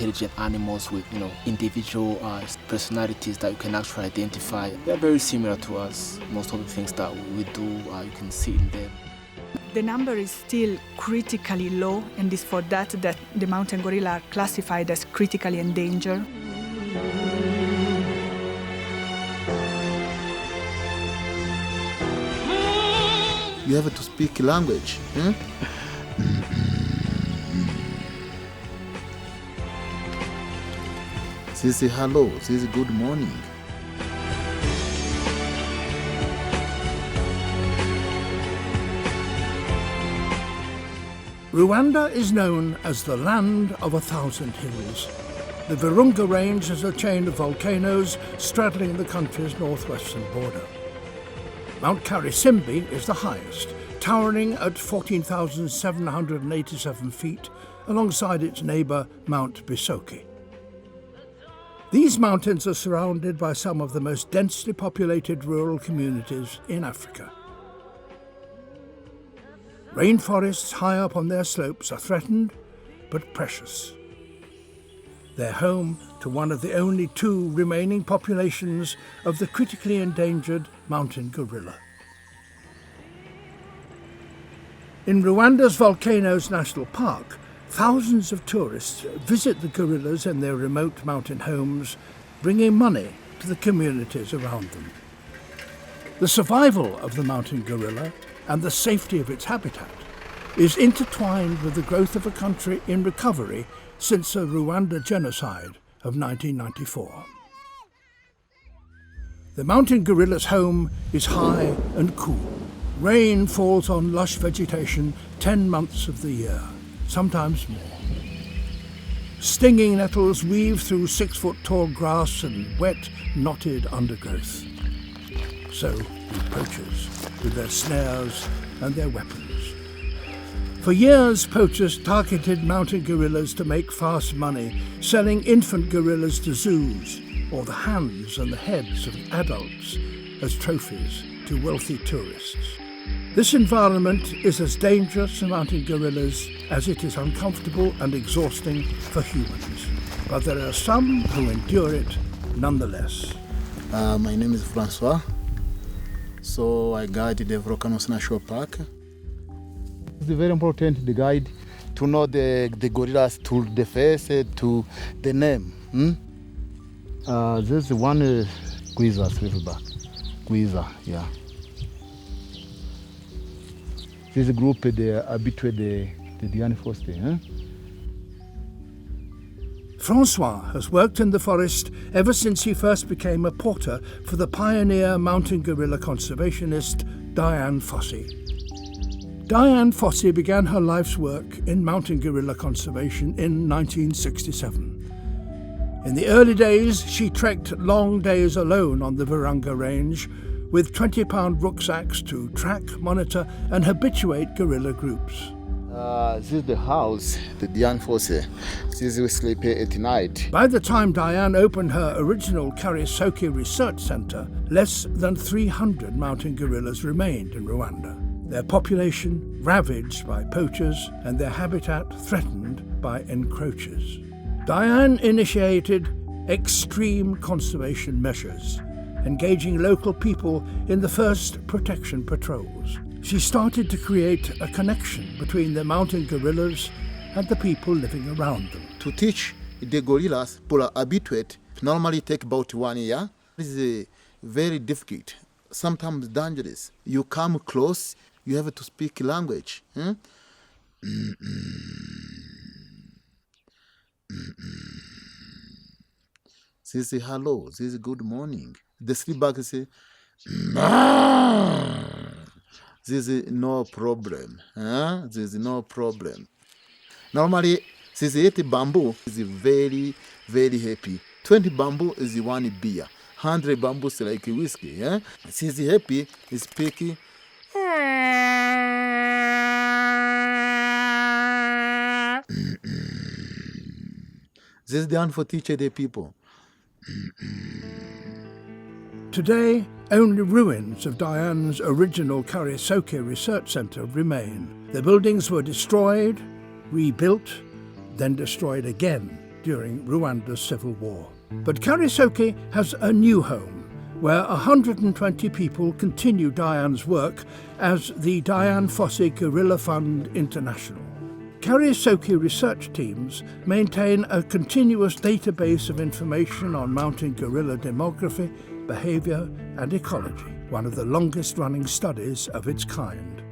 intelligent animals with, individual personalities that you can actually identify. They're very similar to us. Most of the things that we do, you can see in them. The number is still critically low, and it's for that the mountain gorilla are classified as critically endangered. You have to speak language. This is hello, this is good morning. Rwanda is known as the land of 1,000 hills. The Virunga Range is a chain of volcanoes straddling the country's northwestern border. Mount Karisimbi is the highest, towering at 14,787 feet alongside its neighbour Mount Bisoke. These mountains are surrounded by some of the most densely populated rural communities in Africa. Rainforests high up on their slopes are threatened, but precious. They're home to one of the only two remaining populations of the critically endangered mountain gorilla. In Rwanda's Volcanoes National Park, thousands of tourists visit the gorillas in their remote mountain homes, bringing money to the communities around them. The survival of the mountain gorilla and the safety of its habitat is intertwined with the growth of a country in recovery since the Rwanda genocide of 1994. The mountain gorilla's home is high and cool. Rain falls on lush vegetation 10 months of the year, sometimes more. Stinging nettles weave through 6-foot-tall grass and wet, knotted undergrowth. So do poachers, with their snares and their weapons. For years, poachers targeted mountain gorillas to make fast money, selling infant gorillas to zoos, or the hands and the heads of adults as trophies to wealthy tourists. This environment is as dangerous to mountain gorillas as it is uncomfortable and exhausting for humans. But there are some who endure it nonetheless. My name is Francois. So I guide the Volcanoes National Park. It's very important, the guide, to know the gorillas, to the face, to the name. This is one Quiza silverback. Quiza, yeah. This group, they habitué the Diane Foster. Francois has worked in the forest ever since he first became a porter for the pioneer mountain gorilla conservationist Diane Fossey. Diane Fossey began her life's work in mountain gorilla conservation in 1967. In the early days, she trekked long days alone on the Virunga Range with 20-pound rucksacks to track, monitor and habituate gorilla groups. This is the house, the Diane Fossey. This is we sleep here at night. By the time Diane opened her original Karisoke Research Centre, less than 300 mountain gorillas remained in Rwanda, their population ravaged by poachers and their habitat threatened by encroachers. Diane initiated extreme conservation measures, engaging local people in the first protection patrols. She started to create a connection between the mountain gorillas and the people living around them. To teach the gorillas, pour habituate, normally take about 1 year. This is very difficult, sometimes dangerous. You come close, you have to speak language. This is hello, this is good morning. The sleepback say, this is no problem. This is no problem. Normally, this 80 bamboo is very, very happy. 20 bamboo is 1 beer. 100 bamboo is like whiskey. This is happy, is speaking. This is done for teaching the people. Today, only ruins of Diane's original Karisoke Research Centre remain. The buildings were destroyed, rebuilt, then destroyed again during Rwanda's civil war. But Karisoke has a new home, where 120 people continue Diane's work as the Diane Fossey Gorilla Fund International. Karisoke research teams maintain a continuous database of information on mountain gorilla demography, behaviour and ecology, one of the longest-running studies of its kind.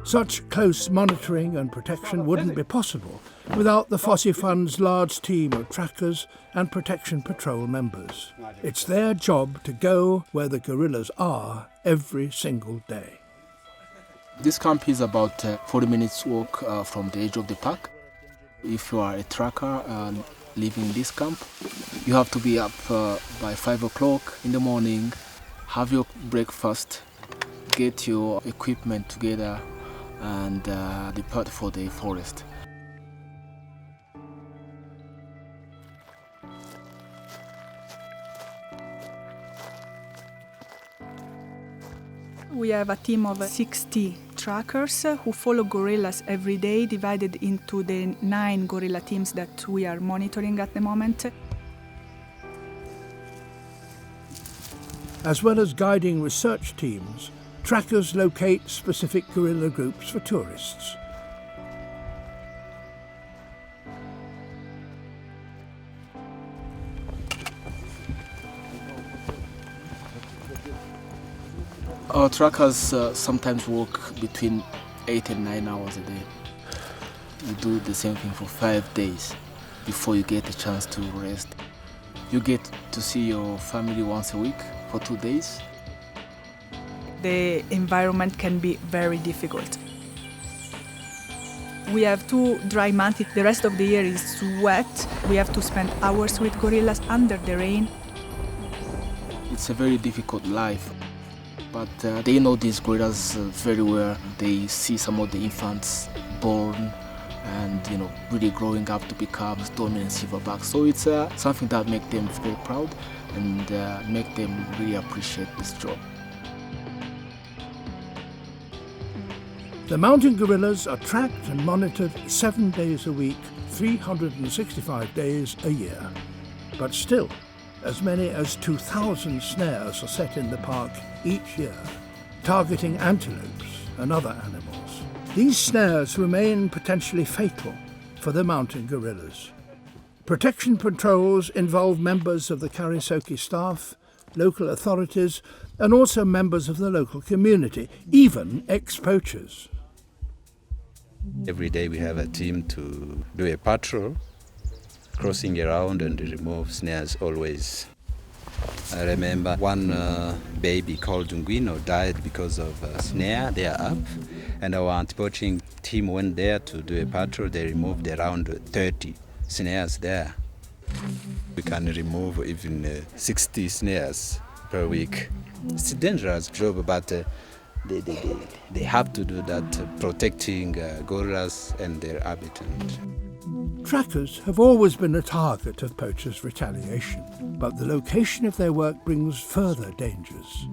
Such close monitoring and protection wouldn't be possible without the Fossey Fund's large team of trackers and protection patrol members. It's their job to go where the gorillas are every single day. This camp is about 40 minutes walk from the edge of the park. If you are a tracker living in this camp, you have to be up by 5 o'clock in the morning, have your breakfast, get your equipment together and depart for the forest. We have a team of 60 trackers who follow gorillas every day, divided into the 9 gorilla teams that we are monitoring at the moment. As well as guiding research teams, trackers locate specific gorilla groups for tourists. Our trackers sometimes work between 8 and 9 hours a day. You do the same thing for 5 days before you get a chance to rest. You get to see your family once a week for 2 days. The environment can be very difficult. We have 2 dry months. The rest of the year is wet. We have to spend hours with gorillas under the rain. It's a very difficult life. But they know these gorillas very well. They see some of the infants born and really growing up to become dominant silverbacks. So it's something that makes them very proud and make them really appreciate this job. The mountain gorillas are tracked and monitored 7 days a week, 365 days a year. But still, as many as 2,000 snares are set in the park each year, targeting antelopes and other animals. These snares remain potentially fatal for the mountain gorillas. Protection patrols involve members of the Karisoke staff, local authorities, and also members of the local community, even ex-poachers. Every day we have a team to do a patrol, crossing around and remove snares always. I remember one baby called Ngwino died because of a snare. They are up, and our anti-poaching team went there to do a patrol. They removed around 30 snares there. We can remove even 60 snares per week. It's a dangerous job, but they have to do that, protecting gorillas and their habitat. Trackers have always been a target of poachers' retaliation, but the location of their work brings further dangers.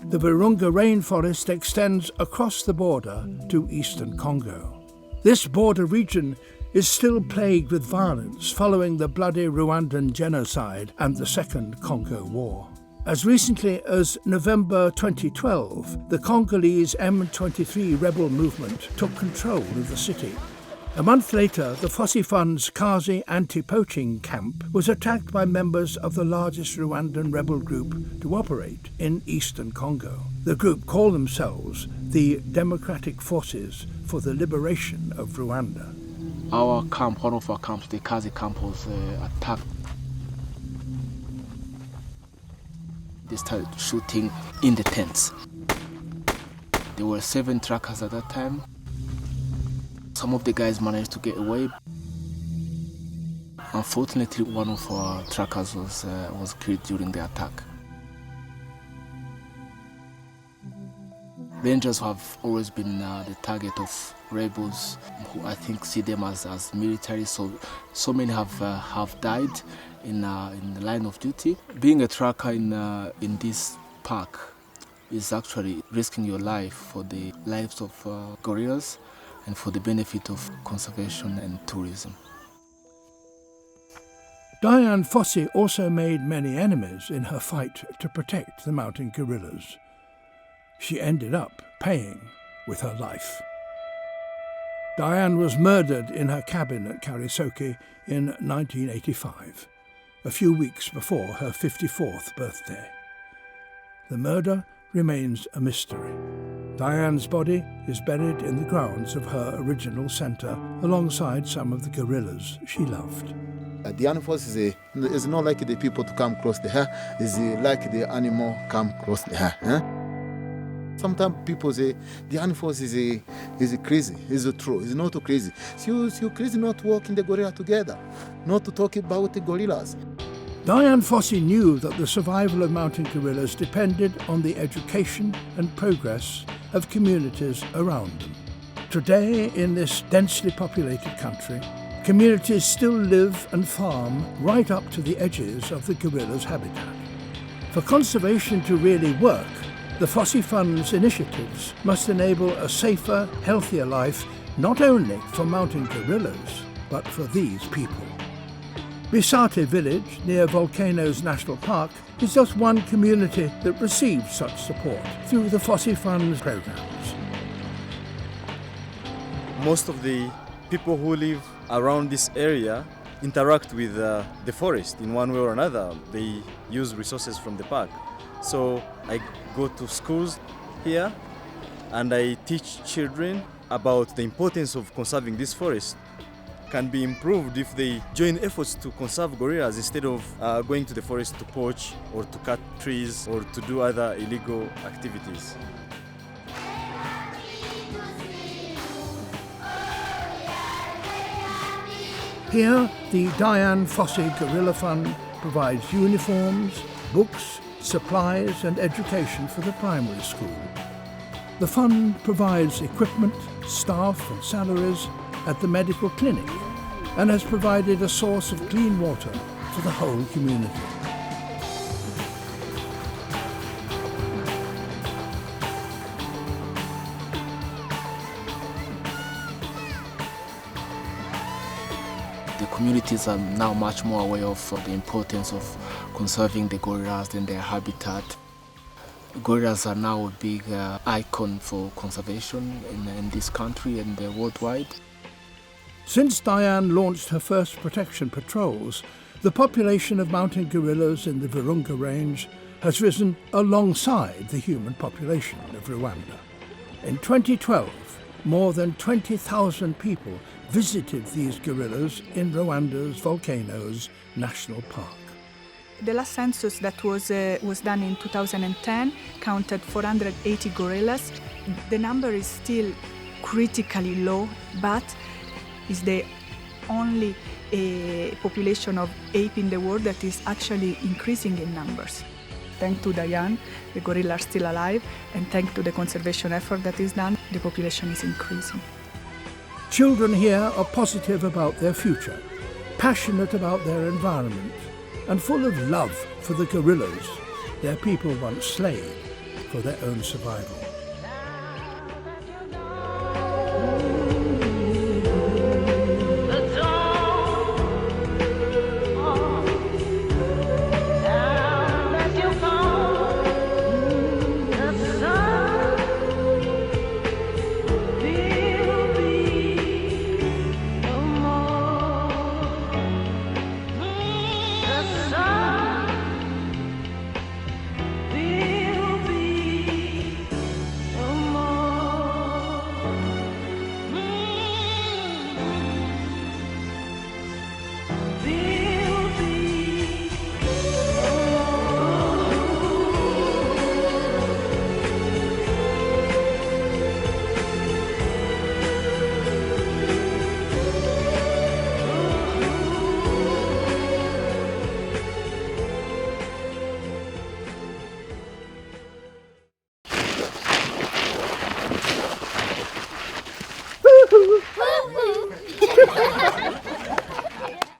The Virunga rainforest extends across the border to eastern Congo. This border region is still plagued with violence following the bloody Rwandan genocide and the Second Congo War. As recently as November 2012, the Congolese M23 rebel movement took control of the city. A month later, the Fossey Fund's Kazi anti-poaching camp was attacked by members of the largest Rwandan rebel group to operate in eastern Congo. The group call themselves the Democratic Forces for the Liberation of Rwanda. Our camp, one of our camps, the Kazi camp, was attacked. They started shooting in the tents. There were 7 trackers at that time. Some of the guys managed to get away. Unfortunately, one of our trackers was killed during the attack. Rangers have always been the target of rebels who I think see them as military. So many have died in the line of duty. Being a tracker in this park is actually risking your life for the lives of gorillas and for the benefit of conservation and tourism. Diane Fossey also made many enemies in her fight to protect the mountain gorillas. She ended up paying with her life. Diane was murdered in her cabin at Karisoke in 1985, a few weeks before her 54th birthday. The murder remains a mystery. Diane's body is buried in the grounds of her original centre alongside some of the gorillas she loved. Diane Fossey is not like the people to come close to her, it's like the animal come close to her. Sometimes people say Diane Fossey is crazy. It's true. It's not crazy. She's crazy not to walk in the gorilla together, not to talk about the gorillas. Diane Fossey knew that the survival of mountain gorillas depended on the education and progress of communities around them. Today, in this densely populated country, communities still live and farm right up to the edges of the gorilla's habitat. For conservation to really work, the Fossey Fund's initiatives must enable a safer, healthier life not only for mountain gorillas, but for these people. Bisate village, near Volcanoes National Park, is just one community that receives such support through the Fossey Fund's programs. Most of the people who live around this area interact with the forest in one way or another. They use resources from the park. So I go to schools here and I teach children about the importance of conserving this forest. Can be improved if they join efforts to conserve gorillas instead of going to the forest to poach or to cut trees or to do other illegal activities. Here, the Diane Fossey Gorilla Fund provides uniforms, books, supplies and education for the primary school. The fund provides equipment, staff and salaries at the medical clinic and has provided a source of clean water for the whole community. The communities are now much more aware of the importance of conserving the gorillas and their habitat. Gorillas are now a big icon for conservation in this country and worldwide. Since Diane launched her first protection patrols, the population of mountain gorillas in the Virunga Range has risen alongside the human population of Rwanda. In 2012, more than 20,000 people visited these gorillas in Rwanda's Volcanoes National Park. The last census that was done in 2010 counted 480 gorillas. The number is still critically low, but is the only population of ape in the world that is actually increasing in numbers. Thanks to Diane, the gorillas are still alive, and thanks to the conservation effort that is done, the population is increasing. Children here are positive about their future, passionate about their environment, and full of love for the gorillas their people once slayed for their own survival.